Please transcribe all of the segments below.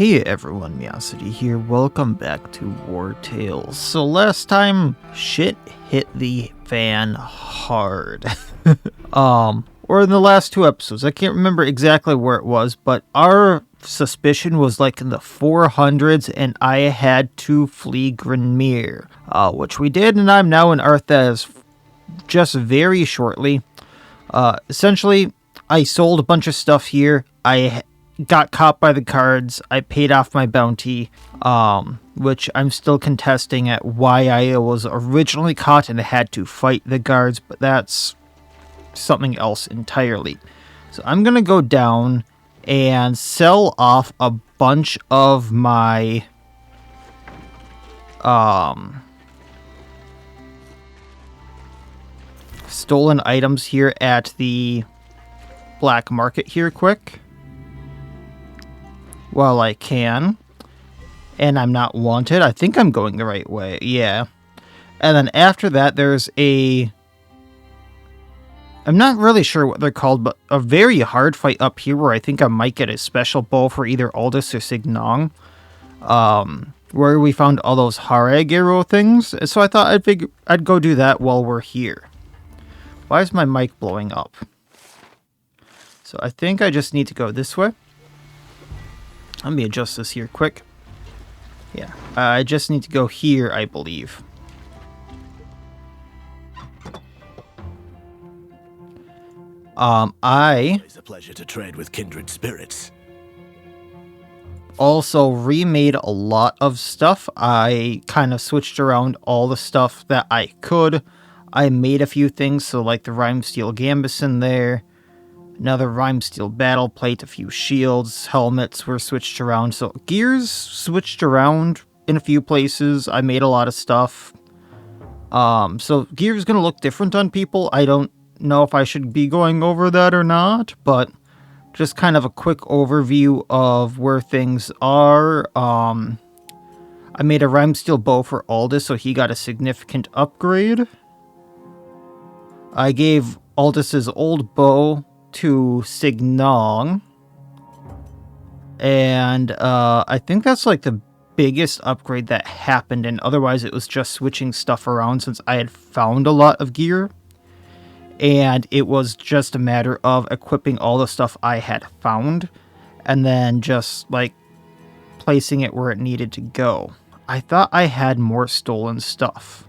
Hey everyone, Miacidae here. Welcome back to Wartales. So last time, shit hit the fan hard. Or in the last two episodes. I can't remember exactly where it was, but our suspicion was like in the 400s, and I had to flee Grinmeer, which we did, and I'm now in Arthas just very shortly. Essentially, I sold a bunch of stuff here. I got caught by the guards. I paid off my bounty, which I'm still contesting at why I was originally caught and had to fight the guards, but that's something else entirely. So I'm gonna go down and sell off a bunch of my stolen items here at the black market here quick while I can, and I'm not wanted. I think I'm going the right way, yeah. And then after that there's I'm not really sure what they're called, but a very hard fight up here where I think I might get a special bow for either Aldous or Signong, where we found all those Harag arrow things. So I thought I'd go do that while we're here. Why is my mic blowing up? So I think I just need to go this way. Let me adjust this here quick. Yeah, I just need to go here, I believe. It's a pleasure to trade with kindred spirits. Also remade a lot of stuff. I kind of switched around all the stuff that I could. I made a few things, so like the Rhymesteel Gambus in there, another Rhymesteel battle plate, a few shields, helmets were switched around. So gears switched around in a few places. I made a lot of stuff. So gear's gonna look different on people. I don't know if I should be going over that or not, but just kind of a quick overview of where things are. I made a Rhymesteel bow for Aldous, so he got a significant upgrade. I gave Aldous' old bow to Signong, and I think that's like the biggest upgrade that happened, and otherwise it was just switching stuff around since I had found a lot of gear. And it was just a matter of equipping all the stuff I had found and then just, like, placing it where it needed to go. I thought I had more stolen stuff.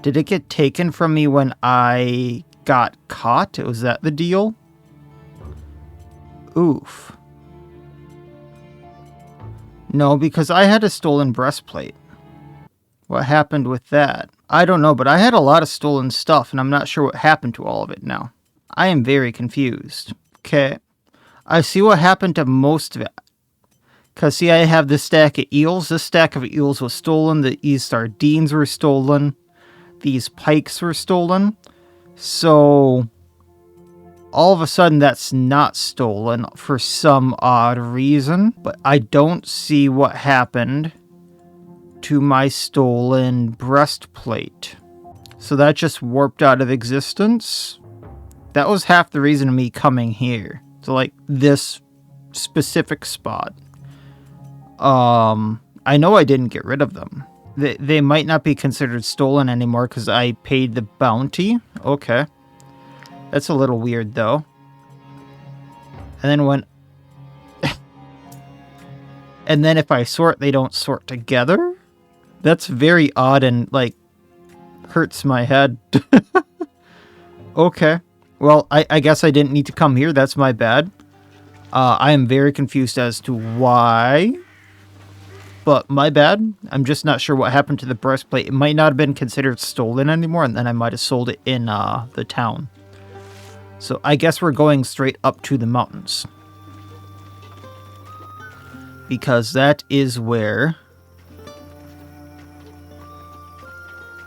Did it get taken from me when I got caught? Was that the deal? Oof. No, because I had a stolen breastplate. What happened with that? I don't know, but I had a lot of stolen stuff, and I'm not sure what happened to all of it now. I am very confused. Okay. I see what happened to most of it. Because, see, I have this stack of eels. This stack of eels was stolen. These sardines were stolen. These pikes were stolen. So, all of a sudden, that's not stolen for some odd reason. But I don't see what happened to my stolen breastplate. So that just warped out of existence. That was half the reason of me coming here. So like this specific spot. I know I didn't get rid of them. They might not be considered stolen anymore because I paid the bounty. Okay. That's a little weird though. And then when and then if I sort, they don't sort together? That's very odd and, like, hurts my head. Okay. Well, I guess I didn't need to come here. That's my bad. I am very confused as to why. But my bad. I'm just not sure what happened to the breastplate. It might not have been considered stolen anymore, and then I might have sold it in the town. So I guess we're going straight up to the mountains. Because that is where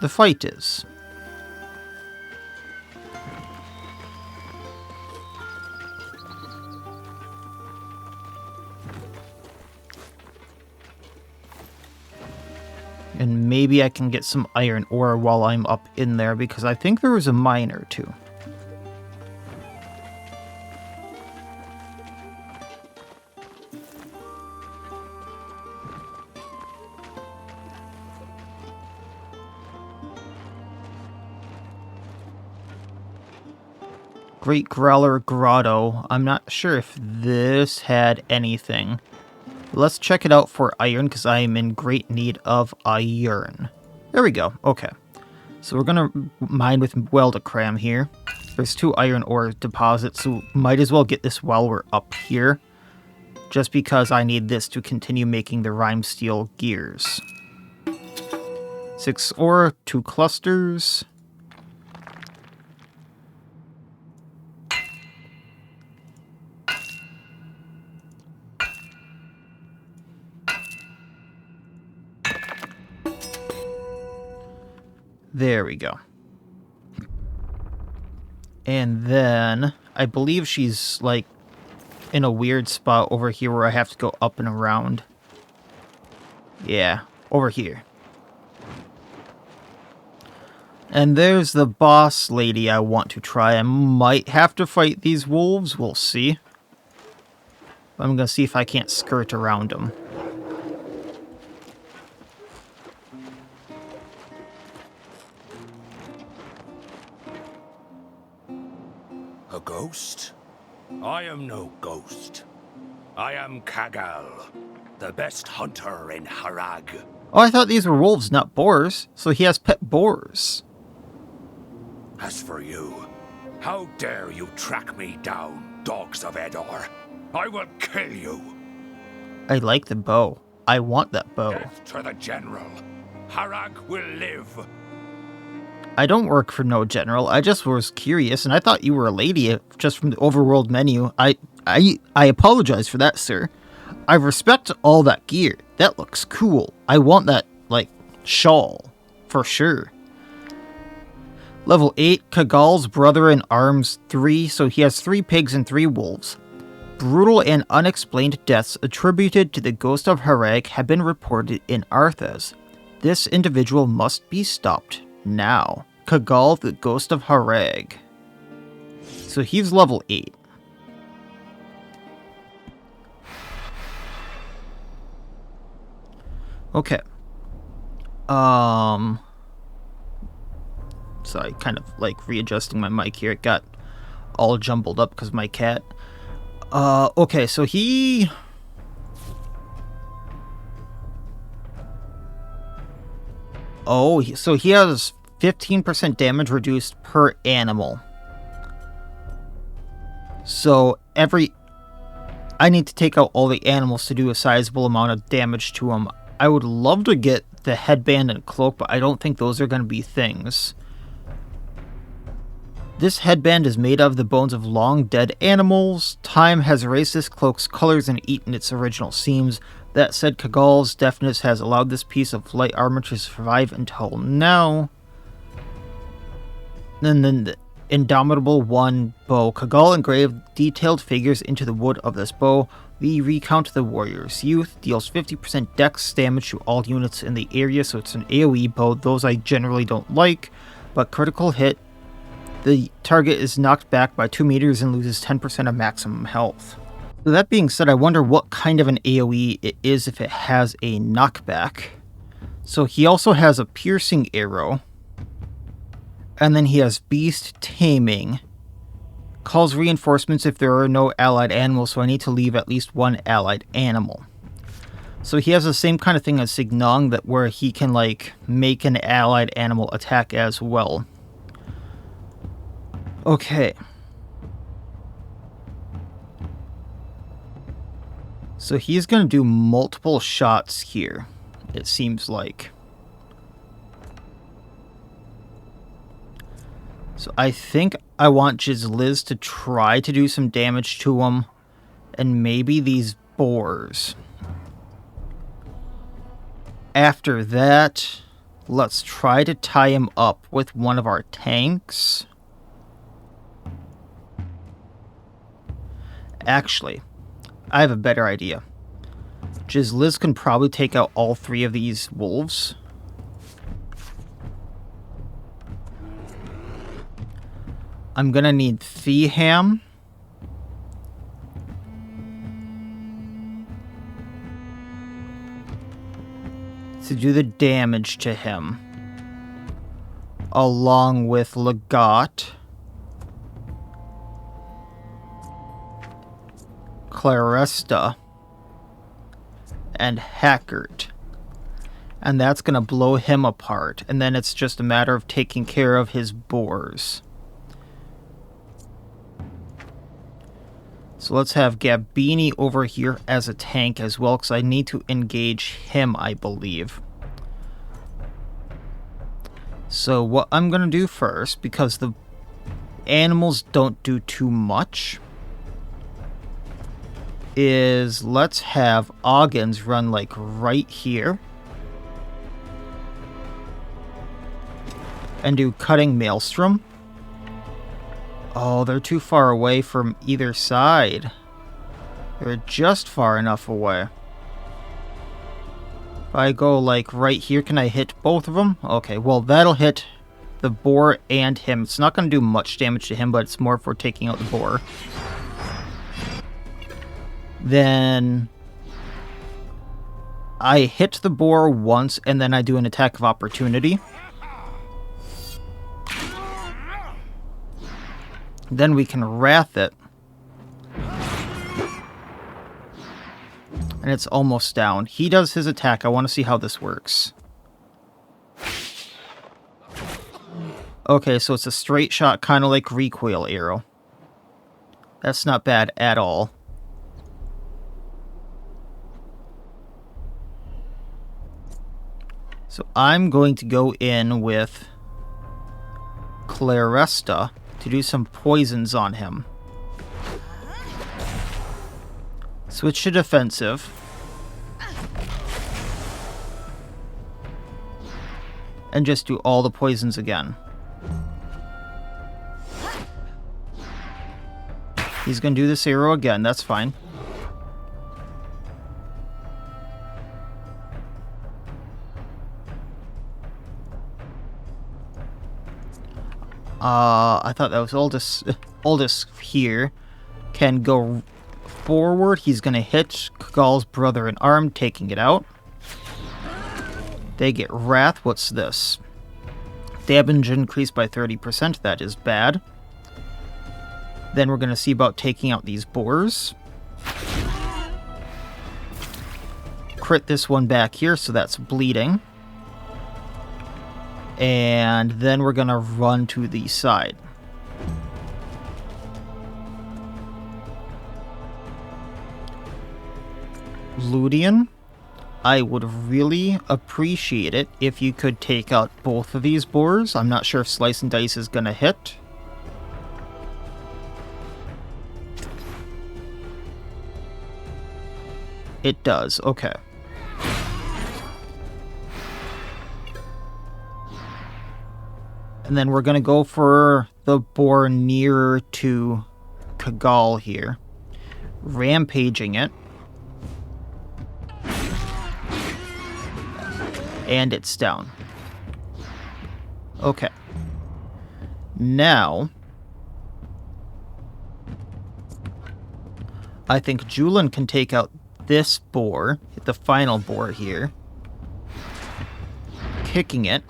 the fight is. And maybe I can get some iron ore while I'm up in there, because I think there was a mine or two. Great Growler Grotto. I'm not sure if this had anything. Let's check it out for iron, because I am in great need of iron. There we go. Okay. So we're going to mine with Weldacram here. There's 2 iron ore deposits, so might as well get this while we're up here. Just because I need this to continue making the Rime Steel gears. 6 ore, 2 clusters. There we go. And then, I believe she's, like, in a weird spot over here where I have to go up and around. Yeah, over here. And there's the boss lady I want to try. I might have to fight these wolves. We'll see. I'm going to see if I can't skirt around them. A ghost? I am no ghost. I am Kagal, the best hunter in Harag. Oh, I thought these were wolves, not boars. So he has pet boars. As for you, how dare you track me down, dogs of Edor? I will kill you. I like the bow. I want that bow. Death to the general. Harag will live. I don't work for no general. I just was curious, and I thought you were a lady just from the overworld menu. I apologize for that, sir. I respect all that gear. That looks cool. I want that, like, shawl. For sure. Level 8, Kagal's brother in arms 3, so he has 3 pigs and 3 wolves. Brutal and unexplained deaths attributed to the Ghost of Harag have been reported in Arthas. This individual must be stopped now. Kagal, the Ghost of Harag. So he's level 8. Okay. Sorry, kind of like readjusting my mic here. It got all jumbled up because of my cat. Okay, so he... Oh, so he has 15% damage reduced per animal. So I need to take out all the animals to do a sizable amount of damage to him. I would love to get the headband and cloak, but I don't think those are going to be things. This headband is made of the bones of long dead animals. Time has erased this cloak's colors and eaten its original seams. That said, Kagal's deafness has allowed this piece of light armor to survive until now. And then the Indomitable 1 bow. Kagal engraved detailed figures into the wood of this bow. We recount the warrior's youth. Deals 50% dex damage to all units in the area, so it's an AoE bow. Those I generally don't like, but critical hit. The target is knocked back by 2 meters and loses 10% of maximum health. So that being said, I wonder what kind of an AoE it is if it has a knockback. So he also has a piercing arrow. And then he has beast taming. Calls reinforcements if there are no allied animals, so I need to leave at least 1 allied animal. So he has the same kind of thing as Signong, that where he can like make an allied animal attack as well. Okay. So he's going to do multiple shots here, it seems like. So I think I want Jizliz to try to do some damage to him. And maybe these boars. After that, let's try to tie him up with one of our tanks. Actually, I have a better idea. Jizliz can probably take out all 3 of these wolves. I'm gonna need Theeham. To do the damage to him. Along with Legat. Claresta and Hackert. And that's going to blow him apart. And then it's just a matter of taking care of his boars. So let's have Gabini over here as a tank as well, because I need to engage him, I believe. So what I'm going to do first, because the animals don't do too much, is let's have Oggins run like right here. And do Cutting Maelstrom. Oh, they're too far away from either side. They're just far enough away. If I go like right here, can I hit both of them? Okay, well that'll hit the boar and him. It's not going to do much damage to him, but it's more for taking out the boar. Then I hit the boar once, and then I do an attack of opportunity. Then we can wrath it. And it's almost down. He does his attack. I want to see how this works. Okay, so it's a straight shot, kind of like recoil arrow. That's not bad at all. So I'm going to go in with Claresta to do some poisons on him. Switch to defensive. And just do all the poisons again. He's going to do this arrow again, that's fine. I thought that was Aldous here. Can go forward. He's going to hit Kagal's brother in arm, taking it out. They get Wrath. What's this? Damage increased by 30%. That is bad. Then we're going to see about taking out these boars. Crit this one back here, so that's bleeding. And then we're going to run to the side. Ludian, I would really appreciate it if you could take out both of these boars. I'm not sure if Slice and Dice is going to hit. It does, okay. And then we're going to go for the boar nearer to Kagal here. Rampaging it. And it's down. Okay. Now, I think Julian can take out this boar, the final boar here. Kicking it.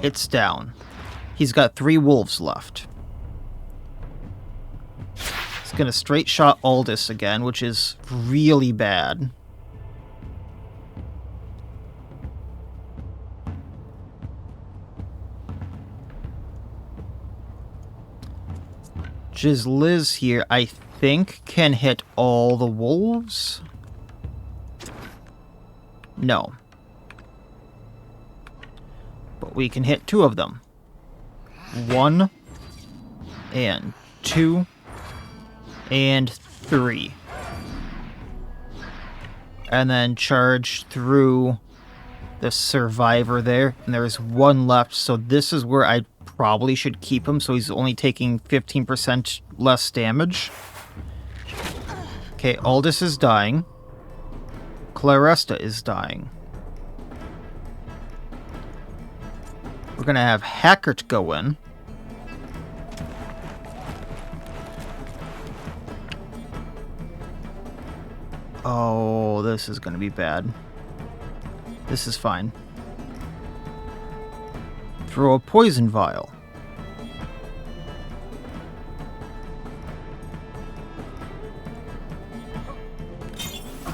It's down. He's got 3 wolves left. He's going to straight shot Aldous again, which is really bad. Liz here, I think, can hit all the wolves. No. But we can hit 2 of them. 1 and 2 and 3. And then charge through the survivor there. And there's 1 left, so this is where I probably should keep him, so he's only taking 15% less damage. Okay, Aldous is dying. Claresta is dying. We're going to have Hackert go in. Oh, this is going to be bad. This is fine. Throw a poison vial.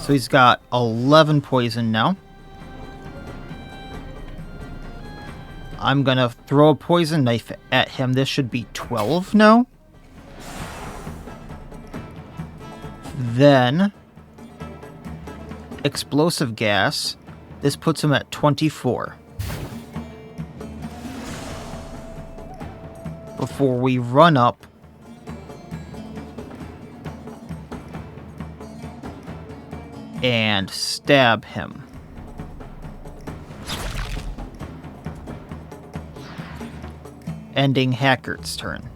So he's got 11 poison now. I'm gonna throw a poison knife at him. This should be 12 now. Then, explosive gas. This puts him at 24. Before we run up and stab him. Ending Hackert's turn.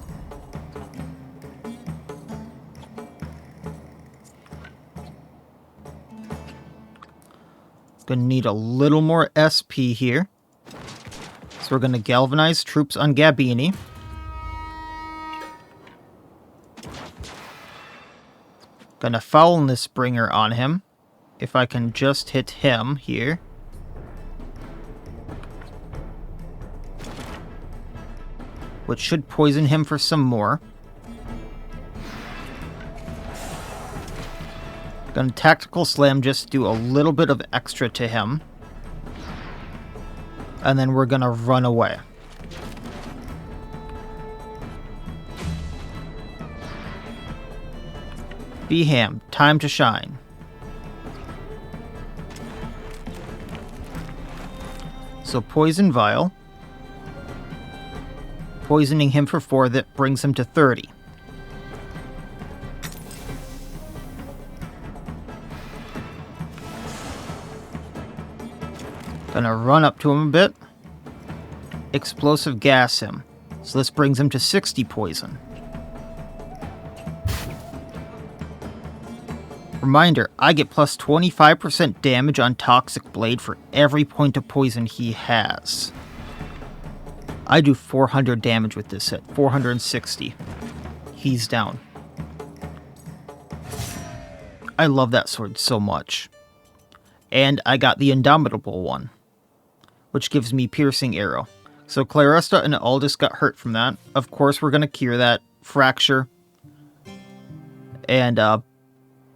Gonna need a little more SP here. So we're gonna galvanize troops on Gabini. Gonna foulness bringer on him. If I can just hit him here. Which should poison him for some more. Gonna tactical slam, just do a little bit of extra to him. And then we're gonna run away. Beham, time to shine. So poison vial. Poisoning him for 4, that brings him to 30. Gonna run up to him a bit. Explosive gas him. So this brings him to 60 poison. Reminder, I get plus 25% damage on Toxic Blade for every point of poison he has. I do 400 damage with this hit. 460. He's down. I love that sword so much. And I got the Indomitable one, which gives me Piercing Arrow. So Claresta and Aldous got hurt from that. Of course, we're going to cure that. Fracture. And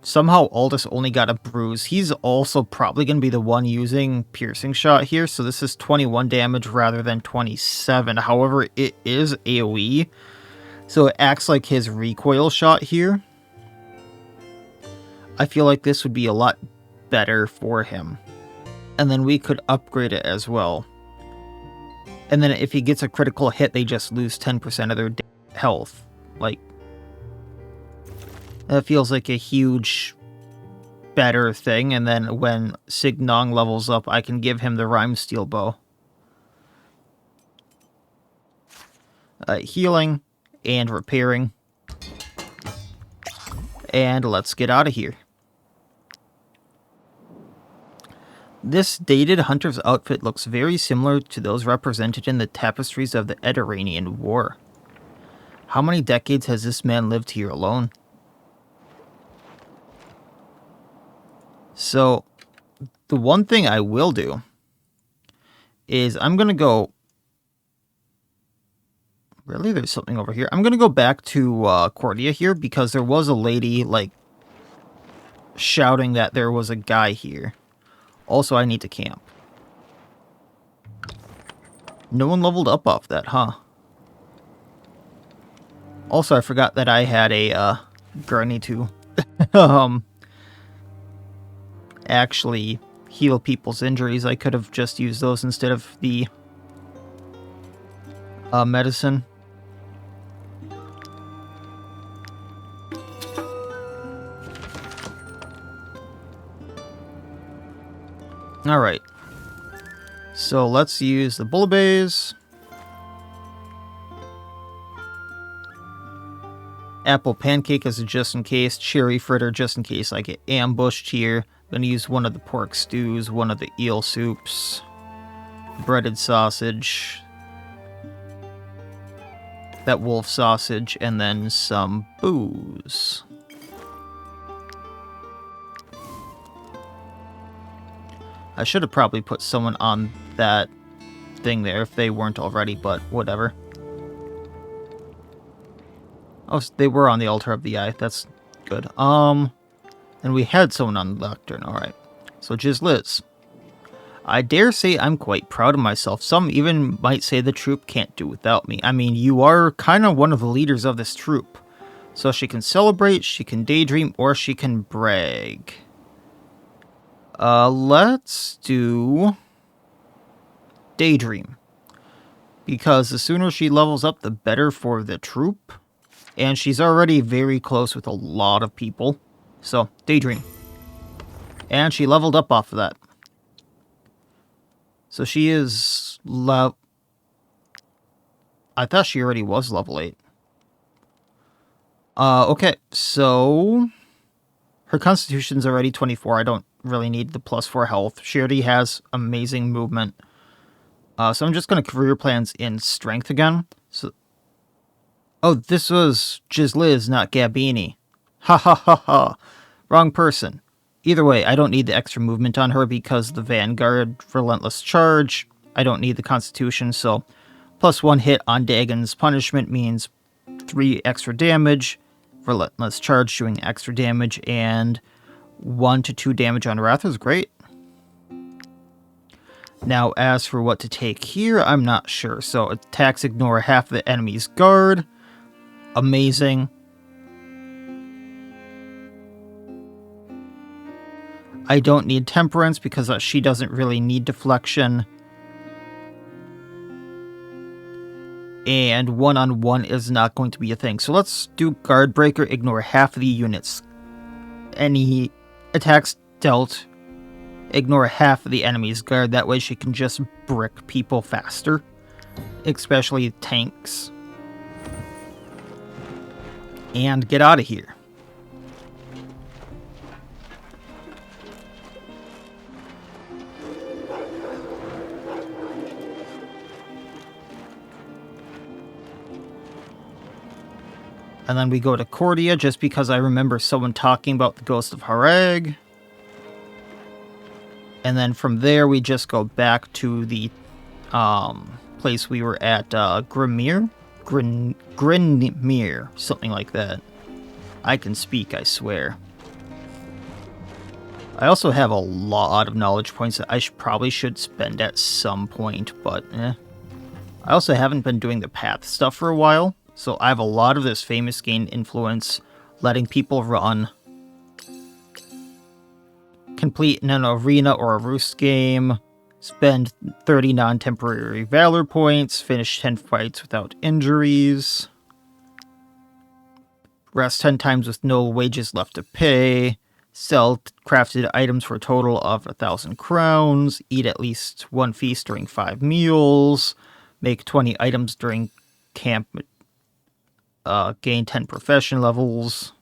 somehow Aldous only got a bruise. He's also probably going to be the one using Piercing Shot here. So this is 21 damage rather than 27. However, it is AoE. So it acts like his recoil shot here. I feel like this would be a lot better for him. And then we could upgrade it as well. And then if he gets a critical hit, they just lose 10% of their health. Like, that feels like a huge better thing. And then when Signong levels up, I can give him the Rhyme Steel Bow. Healing and repairing. And let's get out of here. This dated hunter's outfit looks very similar to those represented in the tapestries of the Ediranian War. How many decades has this man lived here alone? So, the one thing I will do is I'm going to go... Really? There's something over here. I'm going to go back to Cortia here because there was a lady, like, shouting that there was a guy here. Also, I need to camp. No one leveled up off that, huh? Also, I forgot that I had a gurney to actually heal people's injuries. I could have just used those instead of the medicine. Alright. So let's use the Bullabays. Apple Pancake as a just in case. Cherry Fritter just in case I get ambushed here. I'm going to use one of the pork stews, one of the eel soups. Breaded sausage. That wolf sausage. And then some booze. I should have probably put someone on that thing there if they weren't already, but whatever. Oh, they were on the altar of the eye. That's good. And And we had someone on the lectern. Alright. So just Liz. I dare say I'm quite proud of myself. Some even might say the troop can't do without me. I mean, you are kind of one of the leaders of this troop. So she can celebrate, she can daydream, or she can brag. Let's do daydream. Because the sooner she levels up, the better for the troop. And she's already very close with a lot of people. So, daydream. And she leveled up off of that. So she is I thought she already was level 8. Okay, so her constitution's already 24. I don't really need the +4 health. She already has amazing movement. So I'm just going to career plans in strength again. So, oh, this was just Liz, not Gabini. Ha ha ha ha. Wrong person. Either way, I don't need the extra movement on her because the Vanguard Relentless Charge. I don't need the Constitution, so +1 hit on Dagon's punishment means 3 extra damage. Relentless Charge doing extra damage, and 1 to 2 damage on Wrath is great. Now, as for what to take here, I'm not sure. So, attacks ignore half the enemy's guard. Amazing. I don't need Temperance because she doesn't really need deflection. And one-on-one is not going to be a thing. So let's do Guard Breaker, ignore half the units. Any attacks dealt, ignore half of the enemy's guard. That way she can just brick people faster. Especially tanks. And get out of here. And then we go to Cortia, just because I remember someone talking about the Ghost of Harag. And then from there, we just go back to the place we were at, Grinmeer? Grinmeer, something like that. I can speak, I swear. I also have a lot of knowledge points that I probably should spend at some point, but I also haven't been doing the path stuff for a while. So I have a lot of this famous gain influence, letting people run, complete an arena or a roost game, spend 30 non-temporary valor points, finish 10 fights without injuries, rest 10 times with no wages left to pay, sell crafted items for a total of 1,000 crowns, eat at least 1 feast during 5 meals, make 20 items during camp. Gain 10 profession levels.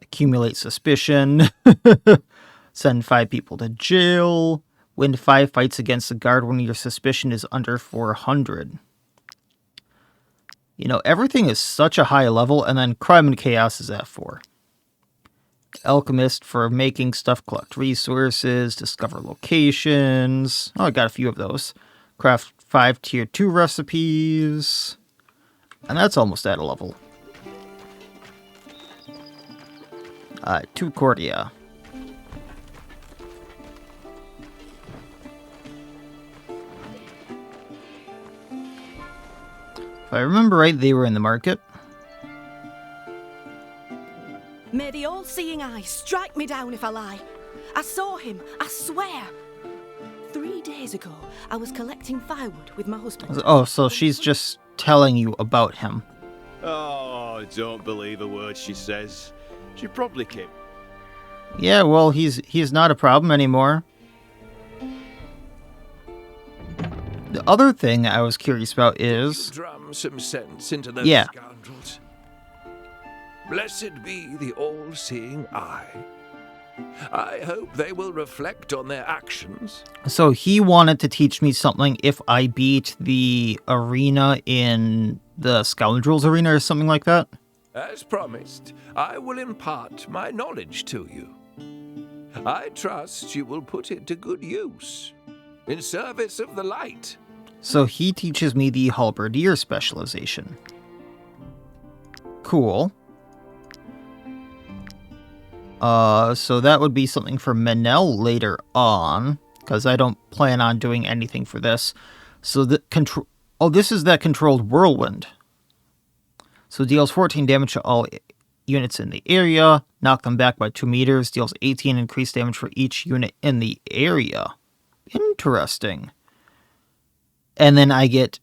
Accumulate suspicion. Send 5 people to jail. Win 5 fights against the guard when your suspicion is under 400. You know, everything is such a high level, and then Crime and Chaos is at 4. Alchemist for making stuff, collect resources, discover locations. Oh, I got a few of those. Craft 5 tier 2 recipes. And that's almost at a level. To Cortia. If I remember right, they were in the market. May the all-seeing eye strike me down if I lie. I saw him, I swear. 3 days ago, I was collecting firewood with my husband. Oh, so she's just telling you about him. Oh, don't believe a word she says. She probably came. Yeah, well, he's not a problem anymore. The other thing I was curious about is... Drum some sense into those scoundrels. Blessed be the all-seeing eye. I hope they will reflect on their actions. So he wanted to teach me something if I beat the arena in the Scoundrels arena or something like that. As promised, I will impart my knowledge to you. I trust you will put it to good use, in service of the light. So he teaches me the halberdier specialization. Cool. So that would be something for Manel later on, because I don't plan on doing anything for this. So the control... Oh, this is that controlled whirlwind. So deals 14 damage to all units in the area. Knock them back by 2 meters. Deals 18 increased damage for each unit in the area. Interesting. And then I get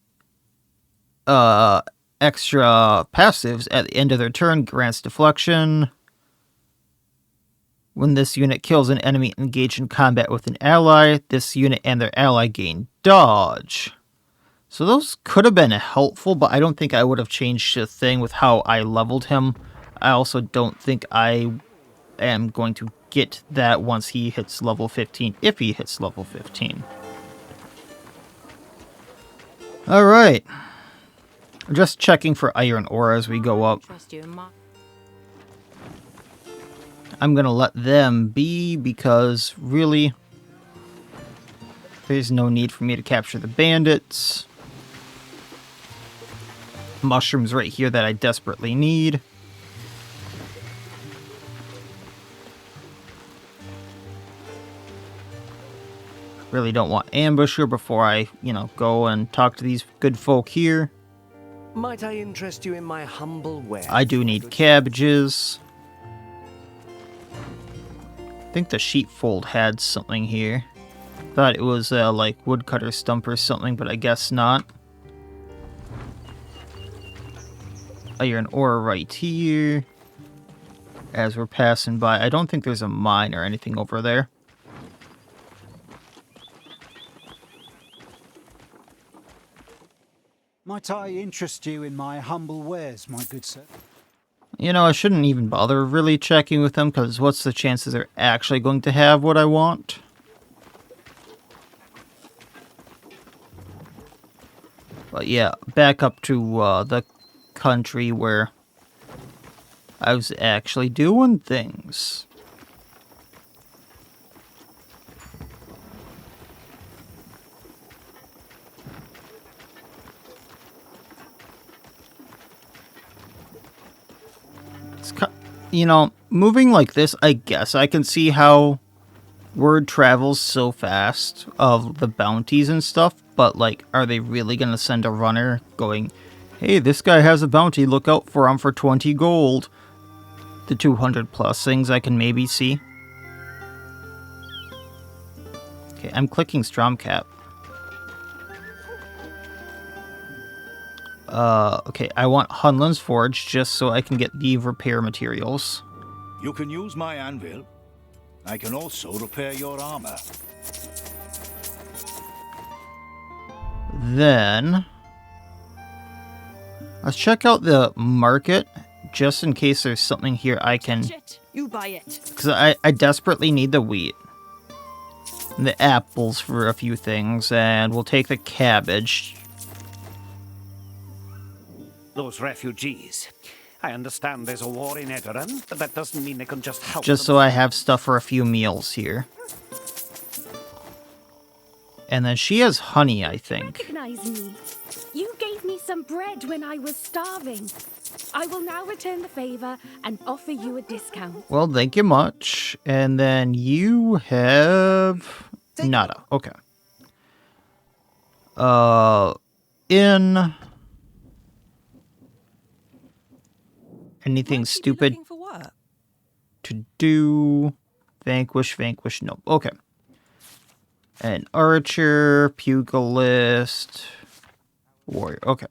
extra passives at the end of their turn. Grants deflection. When this unit kills an enemy engaged in combat with an ally, this unit and their ally gain dodge. So those could have been helpful, but I don't think I would have changed a thing with how I leveled him. I also don't think I am going to get that once he hits level 15, if he hits level 15. Alright. I'm just checking for iron ore as we go up. I'm gonna let them be because, really, there's no need for me to capture the bandits. Mushrooms right here that I desperately need. Really don't want ambusher before I, go and talk to these good folk here. Might I interest you in my humble wares? I do need cabbages. I think the sheepfold had something here. Thought it was like woodcutter stump or something, but I guess not. Iron ore right here. As we're passing by. I don't think there's a mine or anything over there. Might I interest you in my humble wares, my good sir? I shouldn't even bother really checking with them, because what's the chances they're actually going to have what I want? But yeah, back up to the country where I was actually doing things. Moving like this, I guess I can see how word travels so fast of the bounties and stuff, but, are they really gonna send a runner going, hey, this guy has a bounty, look out for him for 20 gold? The 200 plus things I can maybe see. Okay, I'm clicking Stromcap. Okay, I want Hunland's Forge just so I can get the repair materials. You can use my anvil. I can also repair your armor. Then, let's check out the market, just in case there's something here I can... You buy it. Because I desperately need the wheat. And the apples for a few things, and we'll take the cabbage. Those refugees. I understand there's a war in Edoran, but that doesn't mean they can just help Just so I have stuff for a few meals here. And then she has honey, I think. Recognize me. You gave me some bread when I was starving. I will now return the favor and offer you a discount. Well, thank you much. And then you have... nada. Okay. In... anything stupid to do? Vanquish, no. Okay. An archer, pugilist, warrior. Okay.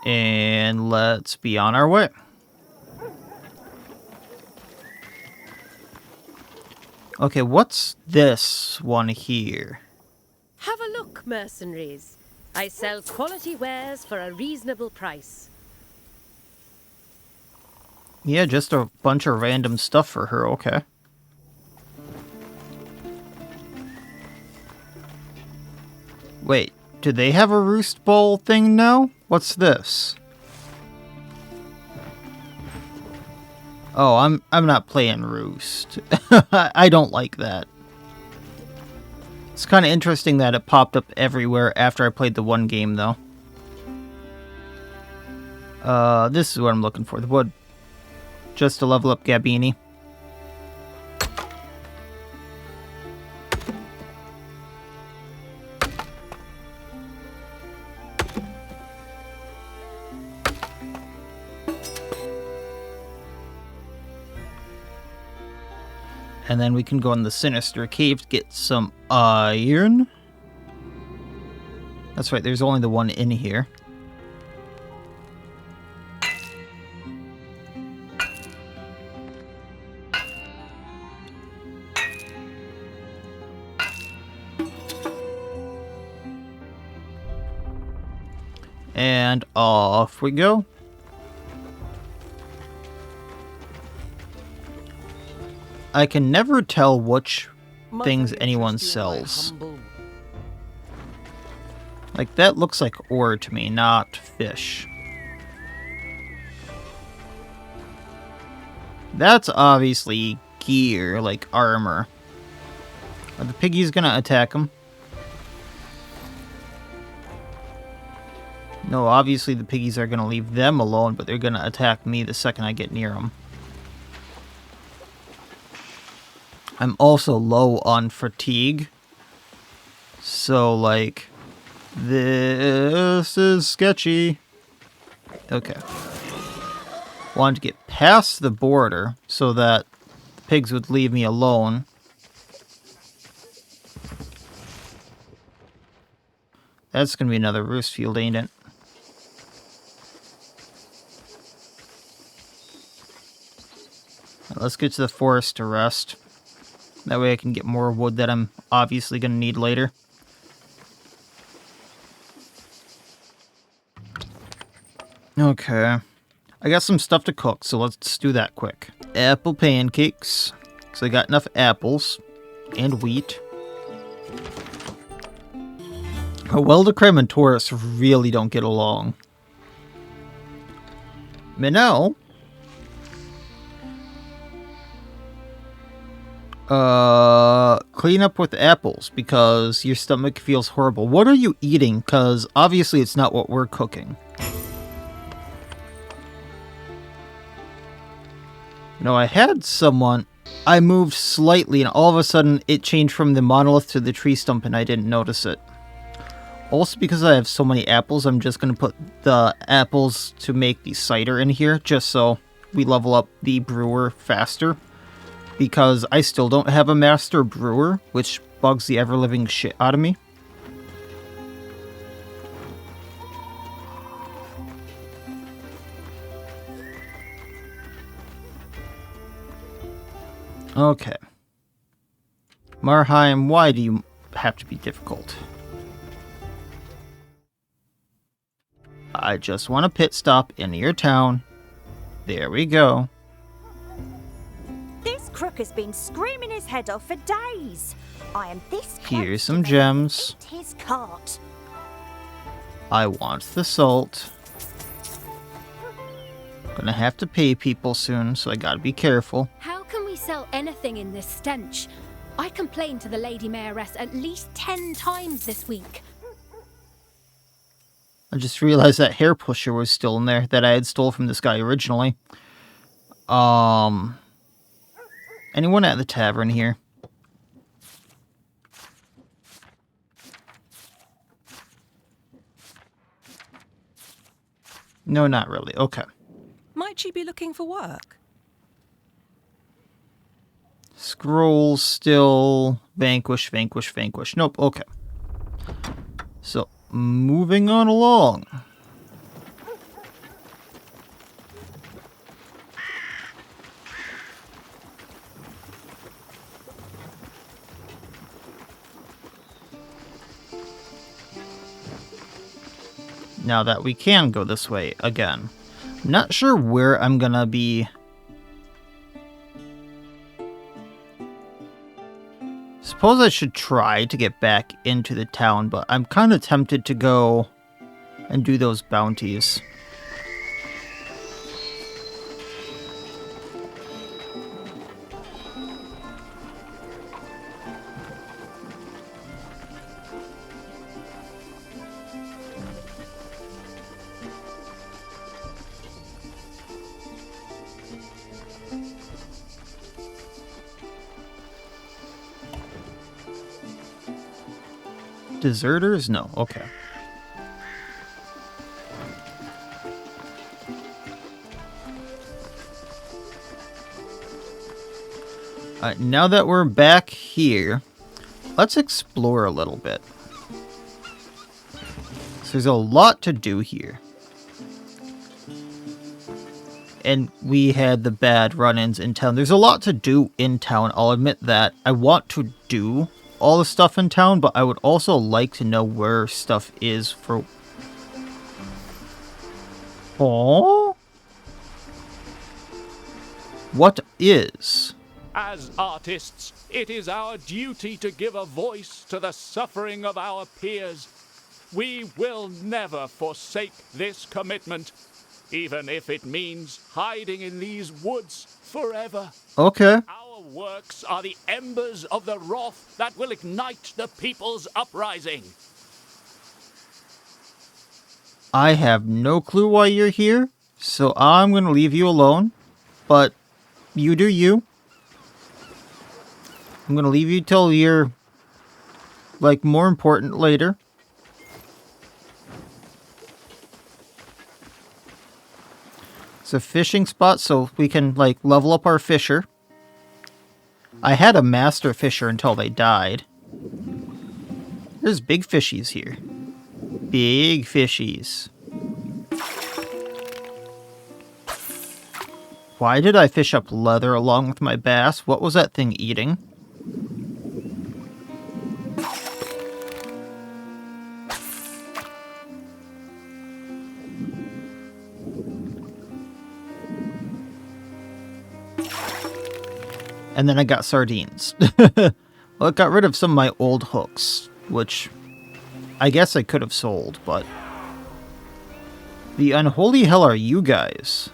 And let's be on our way. Okay, what's this one here? Have a look, mercenaries. I sell quality wares for a reasonable price. Yeah, just a bunch of random stuff for her, okay. Wait, do they have a roost bowl thing now? What's this? Oh, I'm not playing roost. I don't like that. It's kind of interesting that it popped up everywhere after I played the one game, though. This is what I'm looking for, the wood. Just to level up Gabini. And then we can go in the Sinister Cave to get some iron. That's right, there's only the one in here. And off we go. I can never tell which things anyone sells. Like, that looks like ore to me, not fish. That's obviously gear, like armor. Are the piggies gonna attack him? No, obviously the piggies are gonna leave them alone, but they're gonna attack me the second I get near them. I'm also low on fatigue. So, like, this is sketchy. Okay. Wanted to get past the border so that the pigs would leave me alone. That's gonna be another roost field, ain't it? Let's get to the forest to rest. That way I can get more wood that I'm obviously going to need later. Okay. I got some stuff to cook, so let's do that quick. Apple pancakes. So I got enough apples. And wheat. Well, the Creme and Taurus really don't get along. Minnow. Clean up with apples because your stomach feels horrible. What are you eating? Because obviously it's not what we're cooking. No, I had someone... I moved slightly and all of a sudden it changed from the monolith to the tree stump and I didn't notice it. Also because I have so many apples, I'm just going to put the apples to make the cider in here just so we level up the brewer faster. Because I still don't have a master brewer, which bugs the ever-living shit out of me. Okay. Marheim, why do you have to be difficult? I just want a pit stop in your town. There we go. This crook has been screaming his head off for days. I am this close. Here's some gems. Eat his cart. I want the salt. Gonna have to pay people soon, so I gotta be careful. How can we sell anything in this stench? I complained to the Lady Mayoress at least 10 times this week. I just realized that hair pusher was still in there that I had stole from this guy originally. Anyone at the tavern here? No, not really. Okay. Might she be looking for work? Scrolls still. Vanquish, vanquish, vanquish. Nope, okay. So, moving on along. Now that we can go this way again. I'm not sure where I'm gonna be. Suppose I should try to get back into the town, but I'm kind of tempted to go and do those bounties. Deserters? No. Okay. Alright, now that we're back here, let's explore a little bit. So there's a lot to do here. And we had the bad run-ins in town. There's a lot to do in town, I'll admit that. I want to do all the stuff in town, but I would also like to know where stuff is for... Oh? What is? As artists, it is our duty to give a voice to the suffering of our peers. We will never forsake this commitment, even if it means hiding in these woods forever. Okay. Our works are the embers of the wrath that will ignite the people's uprising. I have no clue why you're here, so I'm going to leave you alone, but you do you. I'm going to leave you till you're, like, more important later. It's a fishing spot, so we can, like, level up our fisher. I had a master fisher until they died. There's big fishies here. Big fishies. Why did I fish up leather along with my bass? What was that thing eating? And then I got sardines. Well, it got rid of some of my old hooks, which I guess I could have sold, but... The unholy hell are you guys?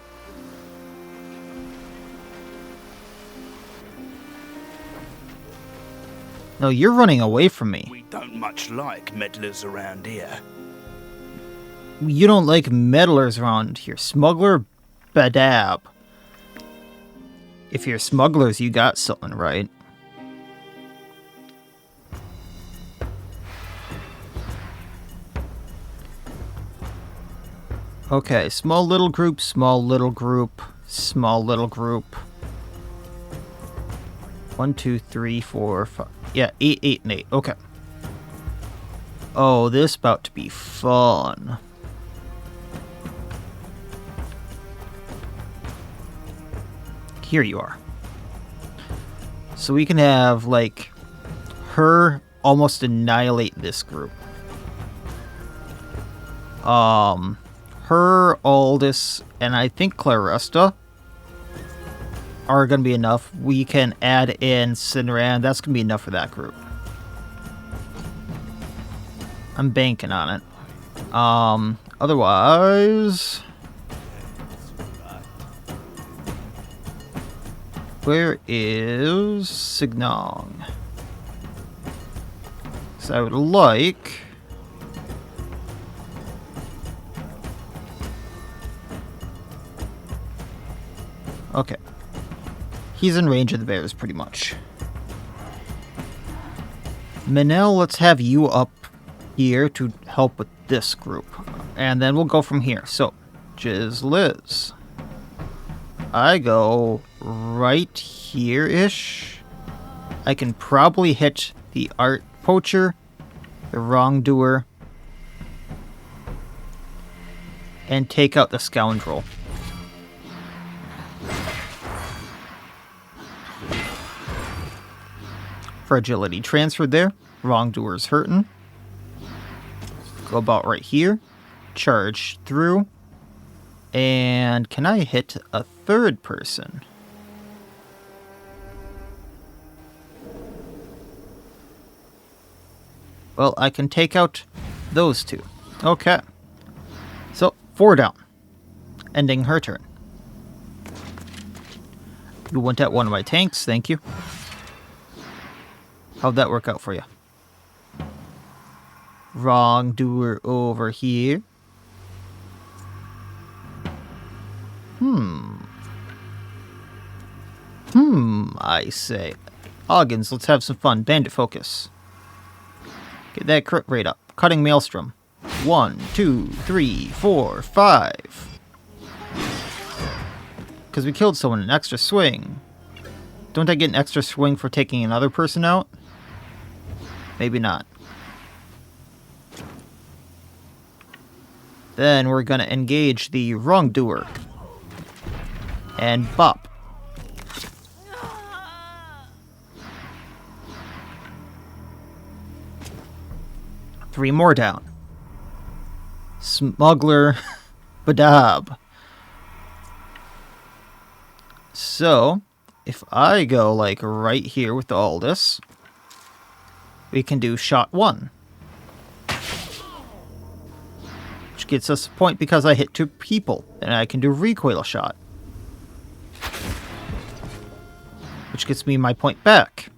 No, you're running away from me. We don't much like meddlers around here. You don't like meddlers around here. Smuggler Badab. If you're smugglers, you got something right. Okay, small little group, small little group, small little group. 1, 2, 3, 4, 5. Yeah, 8, 8, and 8. Okay. Oh, this about to be fun. Here you are. So we can have, like, her almost annihilate this group. Her, Aldous, and I think Claresta are going to be enough. We can add in Sinran. That's going to be enough for that group. I'm banking on it. Otherwise... Where is Signong? So I would like... Okay. He's in range of the bears, pretty much. Manel, let's have you up here to help with this group. And then we'll go from here. So, Jiz Liz. I go right here-ish. I can probably hit the art poacher, the wrongdoer, and take out the scoundrel. Fragility transferred there. Wrongdoer's hurting. Go about right here. Charge through. And can I hit a third person? Well, I can take out those two. Okay. So, 4 down. Ending her turn. You went at one of my tanks, thank you. How'd that work out for you? Wrongdoer over here. I say. Oggins, let's have some fun. Bandit focus. Get that crit rate up. Cutting Maelstrom. 1, 2, 3, 4, 5. Because we killed someone. An extra swing. Don't I get an extra swing for taking another person out? Maybe not. Then we're going to engage the wrongdoer. And bop. Three more down. Smuggler. Badab. So, if I go, like, right here with all this, we can do shot 1. Which gets us a point because I hit 2 people. And I can do recoil shot. Which gets me my point back.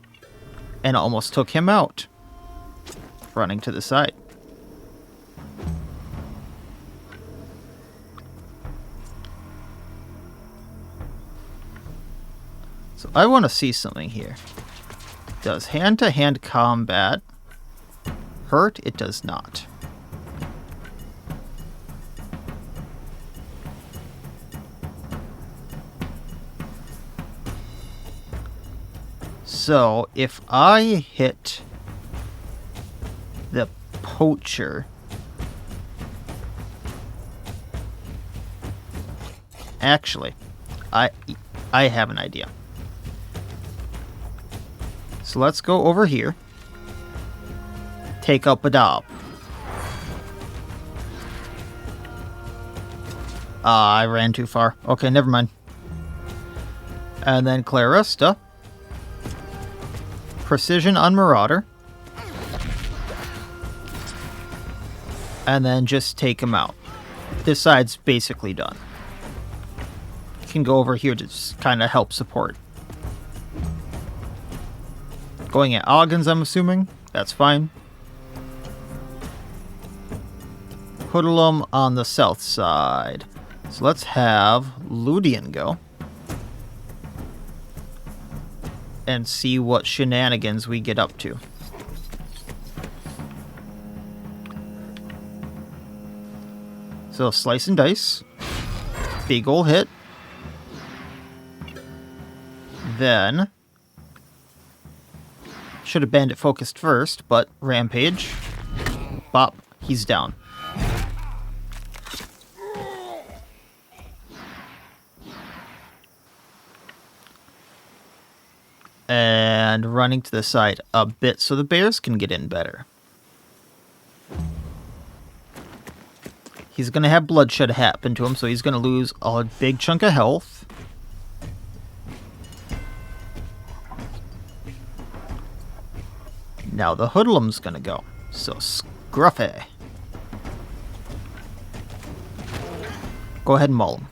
And almost took him out. Running to the side. So I want to see something here. Does hand-to-hand combat hurt? It does not. So if I hit the poacher, actually, I have an idea. So let's go over here. Take out Badab. I ran too far. Okay, never mind. And then Clarista. Precision on Marauder. And then just take him out. This side's basically done. You can go over here to just kind of help support. Going at Oggins, I'm assuming. That's fine. Hoodlum on the south side. So let's have Ludian go. And see what shenanigans we get up to. So slice and dice. Big ol' hit. Then should have bandit focused first, but rampage. Bop, he's down. And running to the side a bit so the bears can get in better. He's going to have bloodshed happen to him, so he's going to lose a big chunk of health. Now the hoodlum's going to go. So Scruffy. Go ahead and maul him.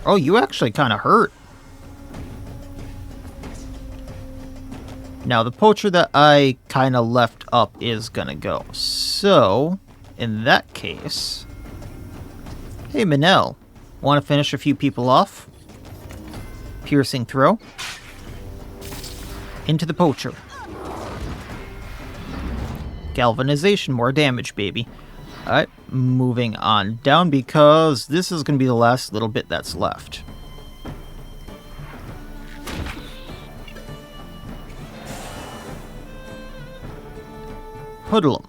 Oh, you actually kind of hurt. Now, the poacher that I kind of left up is going to go. So, in that case... Hey, Manel. Want to finish a few people off? Piercing throw. Into the poacher. Galvanization, more damage, baby. Alright, moving on down because this is going to be the last little bit that's left. Hoodlum.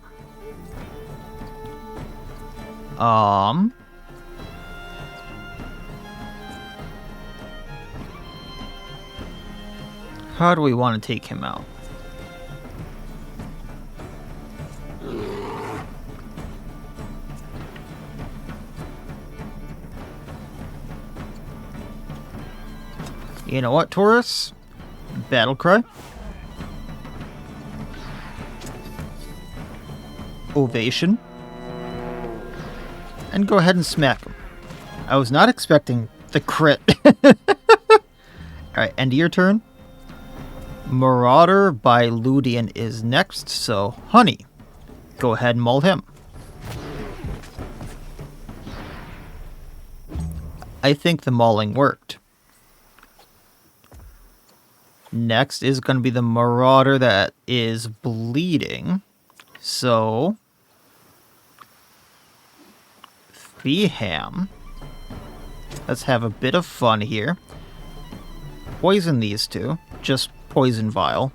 How do we want to take him out? You know what, Taurus? Battle cry. Ovation. And go ahead and smack him. I was not expecting the crit. Alright, end of your turn. Marauder by Ludian is next, so Honey, go ahead and maul him. I think the mauling worked. Next is going to be the marauder that is bleeding. So, Theham. Let's have a bit of fun here. Poison these two. Just poison vial.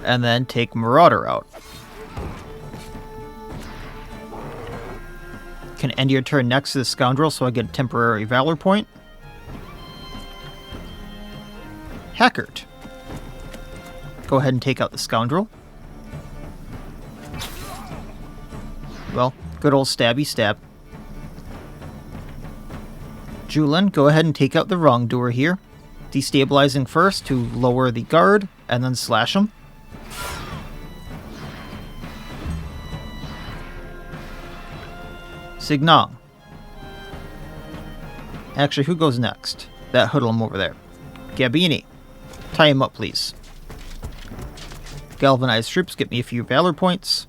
And then take Marauder out. Can end your turn next to the scoundrel so I get a temporary valor point. Hackert. Go ahead and take out the scoundrel. Well, good old stabby stab. Julin, go ahead and take out the wrongdoer here. Destabilizing first to lower the guard, and then slash him. Signal. Actually, who goes next? That hoodlum over there. Gabini. Tie him up, please. Galvanized troops, get me a few valor points.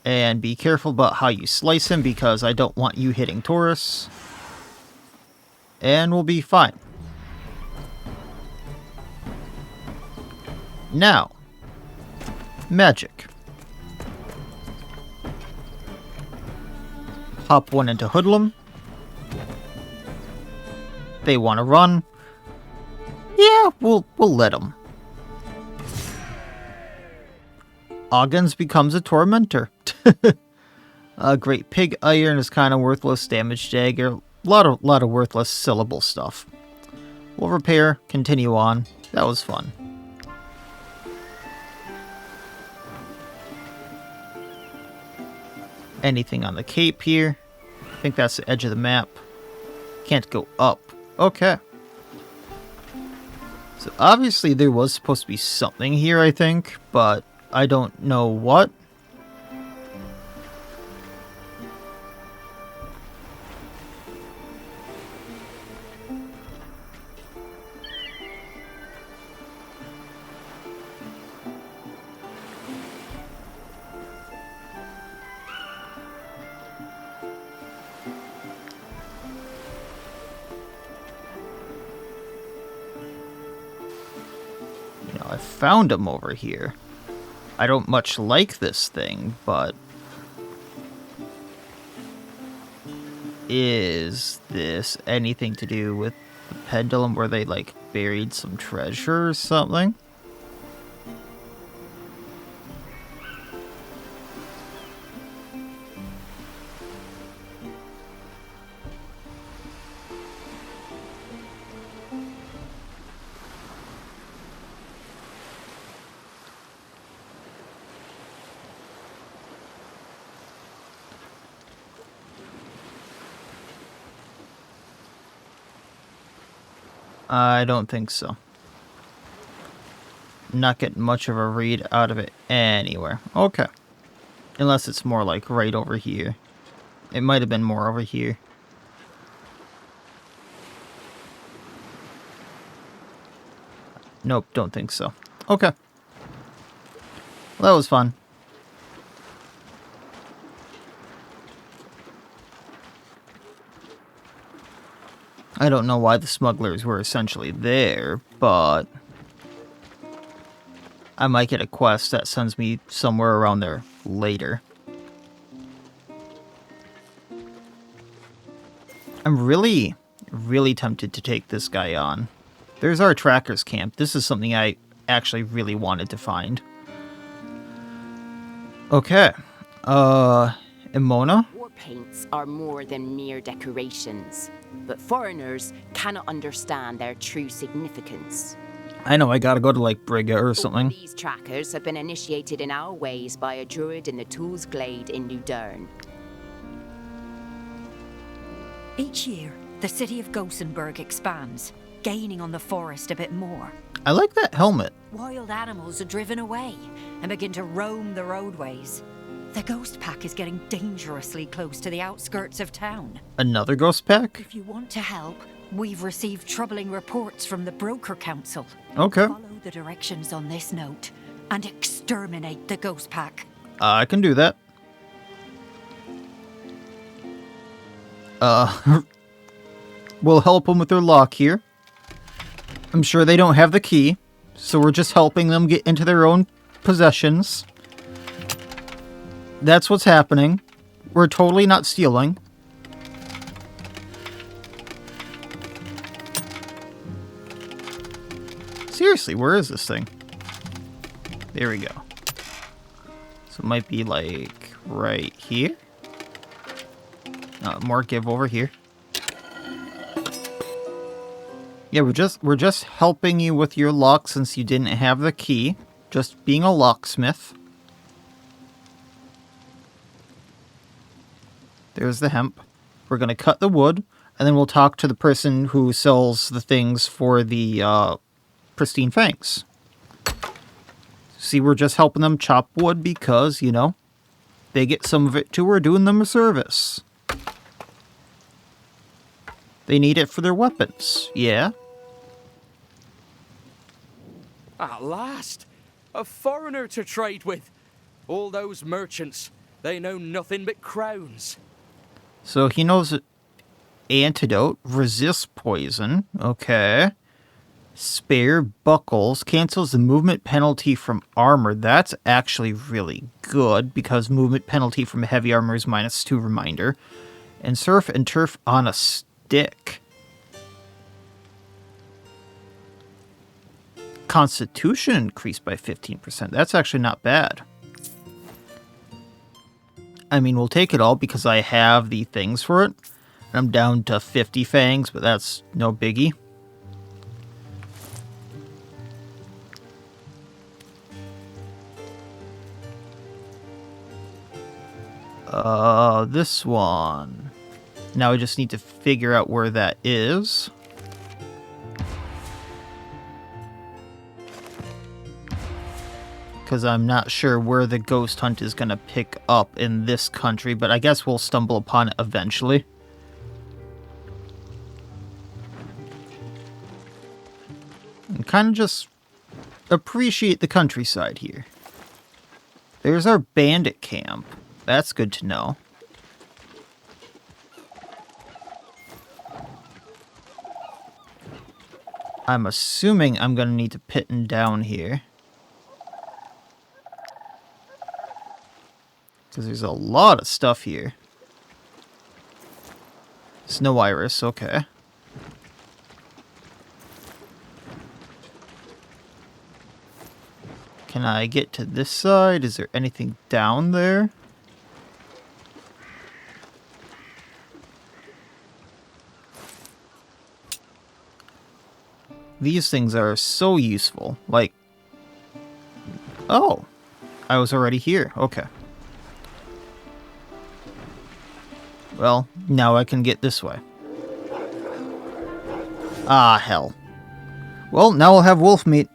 And be careful about how you slice him, because I don't want you hitting Taurus. And we'll be fine. Now, magic. Hop one into Hoodlum. They want to run. Yeah, we'll let them. Oggins becomes a tormentor. A great pig iron is kind of worthless. Damage dagger, a lot of worthless syllable stuff. We'll repair. Continue on. That was fun. Anything on the cape here? I think that's the edge of the map. Can't go up. Okay. So obviously there was supposed to be something here, I think, but I don't know what. I found him over here. I don't much like this thing, but... Is this anything to do with the pendulum where they, like, buried some treasure or something? I don't think so. Not getting much of a read out of it anywhere. Okay. Unless it's more like right over here. It might have been more over here. Nope, don't think so. Okay. Well, that was fun. I don't know why the smugglers were essentially there, but I might get a quest that sends me somewhere around there later. I'm really tempted to take this guy on. There's our tracker's camp. This is something I actually really wanted to find. Okay. Emona? War paints are more than mere decorations, but foreigners cannot understand their true significance. I know, I gotta go to, like, Brigga or something. All these trackers have been initiated in our ways by a druid in the Tools Glade in New Dern. Each year, the city of Gossenburg expands, gaining on the forest a bit more. I like that helmet. Wild animals are driven away and begin to roam the roadways. The ghost pack is getting dangerously close to the outskirts of town. Another ghost pack? If you want to help, We've received troubling reports from the Broker Council. Okay. Follow the directions on this note and exterminate the Ghost Pack. I can do that. We'll help them with their lock here. I'm sure they don't have the key, so we're just helping them get into their own possessions. That's what's happening. We're totally not stealing. Seriously, where is this thing? There we go. So it might be like right here. More give over here. Yeah, we're just helping you with your lock since you didn't have the key. Just being a locksmith. There's the hemp. We're gonna cut the wood, and then we'll talk to the person who sells the things for the pristine fangs. See, we're just helping them chop wood because, you know, they get some of it too. We're doing them a service. They need it for their weapons, yeah? At last! A foreigner to trade with! All those merchants, they know nothing but crowns. So he knows antidote, resist poison, okay. Spare buckles, cancels the movement penalty from armor. That's actually really good because movement penalty from heavy armor is -2 reminder. And surf and turf on a stick. Constitution increased by 15%. That's actually not bad. I mean, we'll take it all because I have the things for it. I'm down to 50 fangs, but that's no biggie. This one. Now I just need to figure out where that is. Because I'm not sure where the ghost hunt is going to pick up in this country, but I guess we'll stumble upon it eventually. And kind of just appreciate the countryside here. There's our bandit camp. That's good to know. I'm assuming I'm going to need to pitten down here. Because there's a lot of stuff here. Snow iris, okay. Can I get to this side? Is there anything down there? These things are so useful. Like, oh, I was already here. Okay. Well, now I can get this way. Ah, hell. Well, now we'll have wolf meat.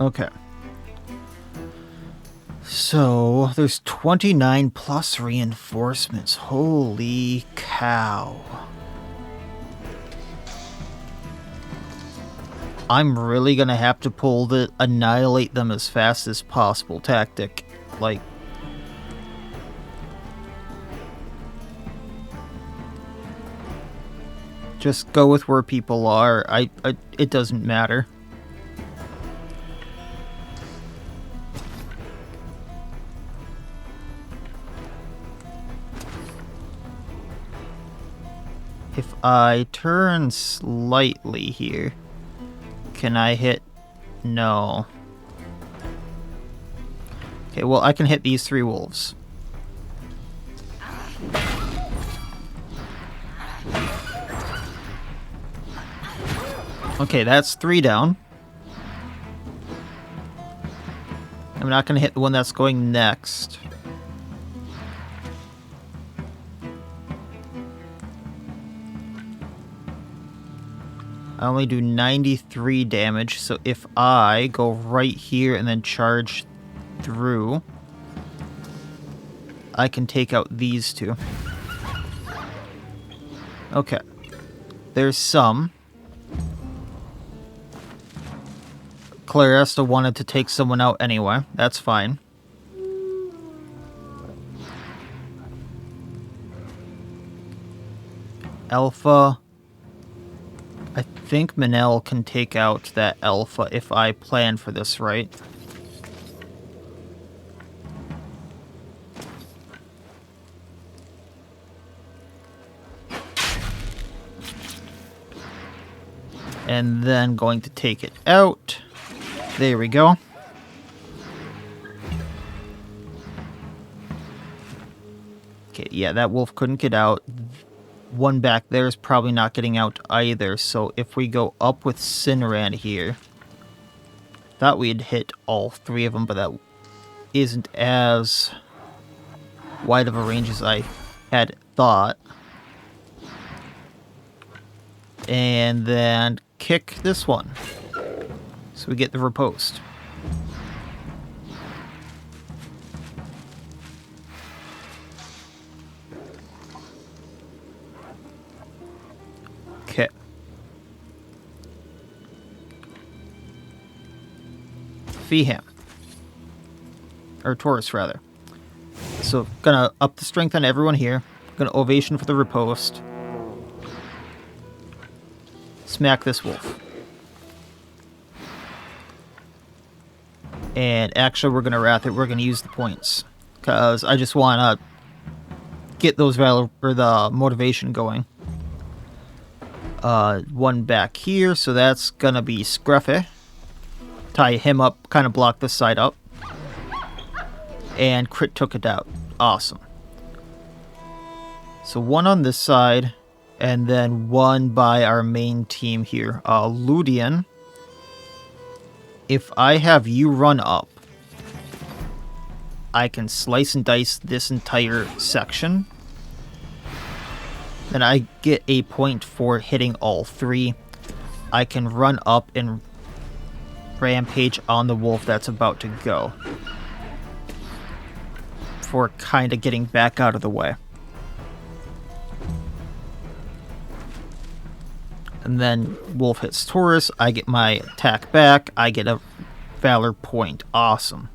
Okay. So, there's 29 plus reinforcements. Holy cow. I'm really gonna have to pull the annihilate them as fast as possible tactic. Like, just go with where people are. It doesn't matter. If I turn slightly here, can I hit? No. Okay, well, I can hit these 3 wolves. Okay, that's 3 down. I'm not going to hit the one that's going next. I only do 93 damage, so if I go right here and then charge through, I can take out these two. Okay. There's some. Clarissa wanted to take someone out anyway. That's fine. Alpha. I think Manel can take out that Alpha if I plan for this right. And then going to take it out. There we go. Okay, yeah, that wolf couldn't get out. One back there is probably not getting out either, so if we go up with Sinran here... Thought we'd hit all three of them, but that isn't as wide of a range as I had thought. And then kick this one. So we get the riposte. Okay. Feeham. Or Taurus, rather. So, gonna up the strength on everyone here. Gonna ovation for the riposte. Smack this wolf. And actually, we're gonna wrath it. We're gonna use the points. Because I just wanna get those valor or the motivation going. One back here, so that's gonna be Scruffy. Tie him up, kind of block this side up. And crit took it out. Awesome. So one on this side, and then one by our main team here. Ludian, if I have you run up, I can slice and dice this entire section. Then I get a point for hitting all three. I can run up and rampage on the wolf that's about to go. For kind of getting back out of the way. And then wolf hits Taurus. I get my attack back. I get a valor point. Awesome.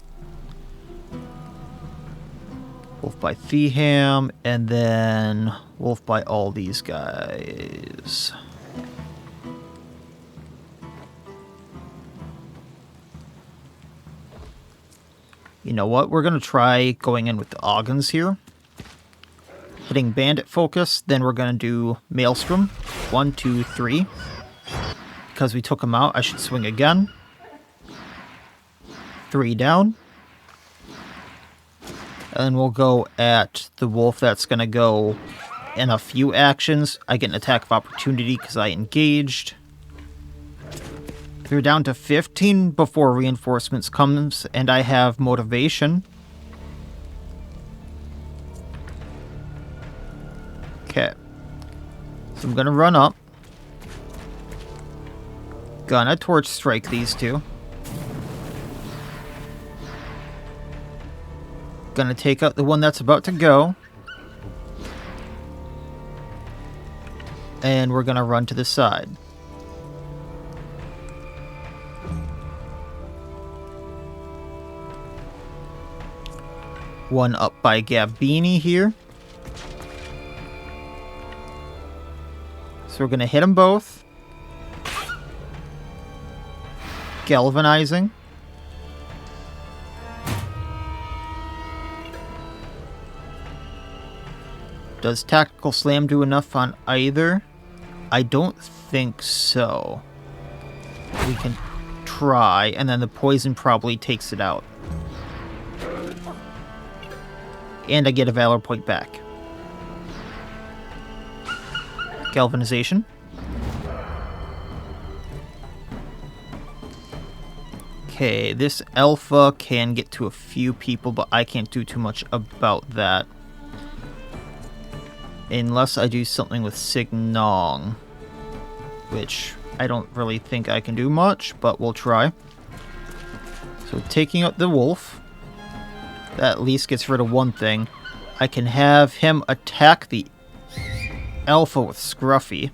Wolf by Feeham. And then wolf by all these guys. You know what? We're going to try going in with the Oggins here. Hitting Bandit Focus. Then we're going to do Maelstrom. 1, 2, 3. Because we took him out, I should swing again. 3 down. And then we'll go at the wolf that's going to go in a few actions. I get an attack of opportunity because I engaged. We're down to 15 before reinforcements comes, and I have motivation. Okay. So I'm gonna run up. Gonna torch strike these two. Gonna take out the one that's about to go. And we're gonna run to the side. One up by Gabini here. So we're going to hit them both. Galvanizing. Does Tactical Slam do enough on either? I don't think so. We can try, and then the poison probably takes it out. And I get a Valor point back. Galvanization. Okay, this alpha can get to a few people, but I can't do too much about that. Unless I do something with Signong, which I don't really think I can do much, but we'll try. So taking out the wolf, that at least gets rid of one thing. I can have him attack the alpha with Scruffy.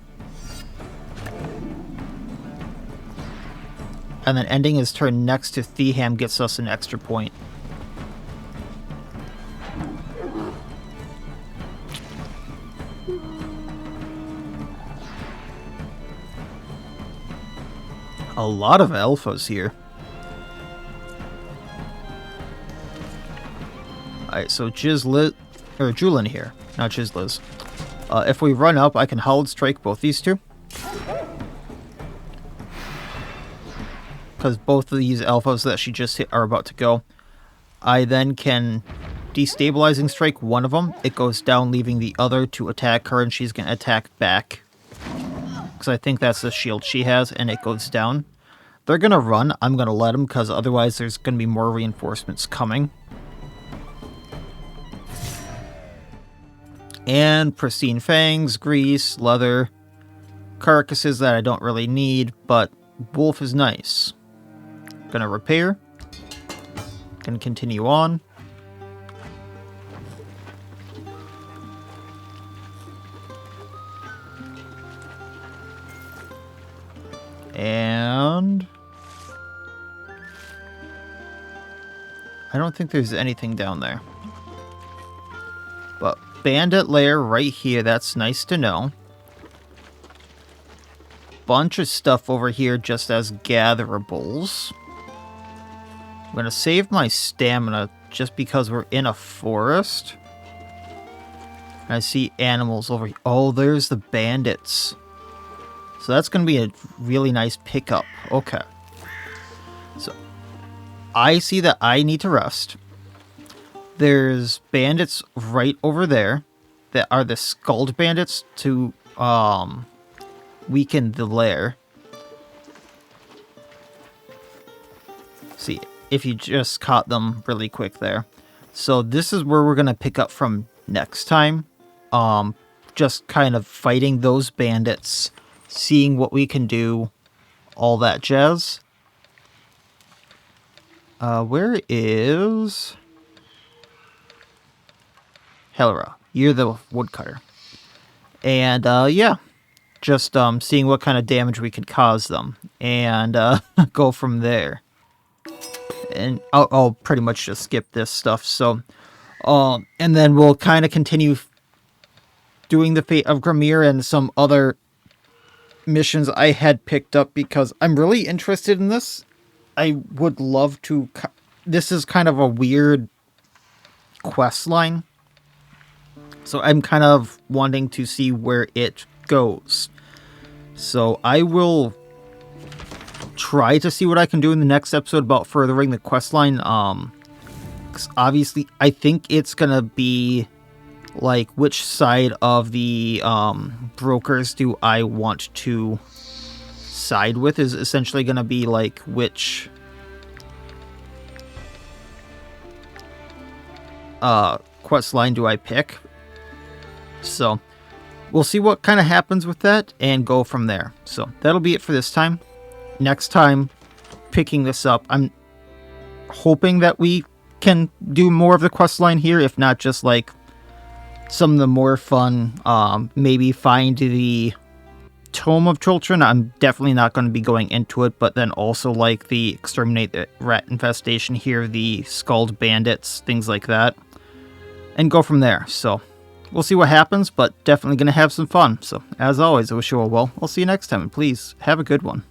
And then ending his turn next to Theham gets us an extra point. A lot of alphas here. Alright, so Julin here, not Jizliz. If we run up, I can Howled Strike both these two. Because both of these alphas that she just hit are about to go. I then can Destabilizing Strike one of them. It goes down, leaving the other to attack her, and she's going to attack back. Because I think that's the shield she has, and it goes down. They're going to run. I'm going to let them, because otherwise there's going to be more reinforcements coming. And Pristine Fangs, Grease, Leather, Carcasses that I don't really need, but Wolf is nice. Gonna repair. Gonna continue on. And I don't think there's anything down there. But Bandit Lair right here, that's nice to know. Bunch of stuff over here just as gatherables. I'm going to save my stamina just because we're in a forest. I see animals over here. Oh, there's the bandits. So that's going to be a really nice pickup. Okay. So I see that I need to rest. There's bandits right over there that are the Scald bandits to weaken the lair. See, if you just caught them really quick there. So this is where we're going to pick up from next time. Just kind of fighting those bandits, seeing what we can do, all that jazz. Where is Helra? You're the woodcutter. And, yeah. Just, seeing what kind of damage we could cause them. And, go from there. And I'll pretty much just skip this stuff. So, and then we'll kind of continue doing the Fate of Grinmeer and some other missions I had picked up because I'm really interested in this. I would love to... This is kind of a weird quest line. So I'm kind of wanting to see where it goes. So I will try to see what I can do in the next episode about furthering the quest line. 'Cause obviously, I think it's going to be like which side of the brokers do I want to side with is essentially going to be like which quest line do I pick. So we'll see what kind of happens with that and go from there. So that'll be it for this time. Next time, picking this up, I'm hoping that we can do more of the quest line here, if not just like some of the more fun, maybe find the Tome of Children. I'm definitely not going to be going into it, but then also like the Exterminate the Rat Infestation here, the Scald Bandits, things like that, and go from there. So we'll see what happens, but definitely going to have some fun. So as always, I wish you all well. I'll see you next time, and please have a good one.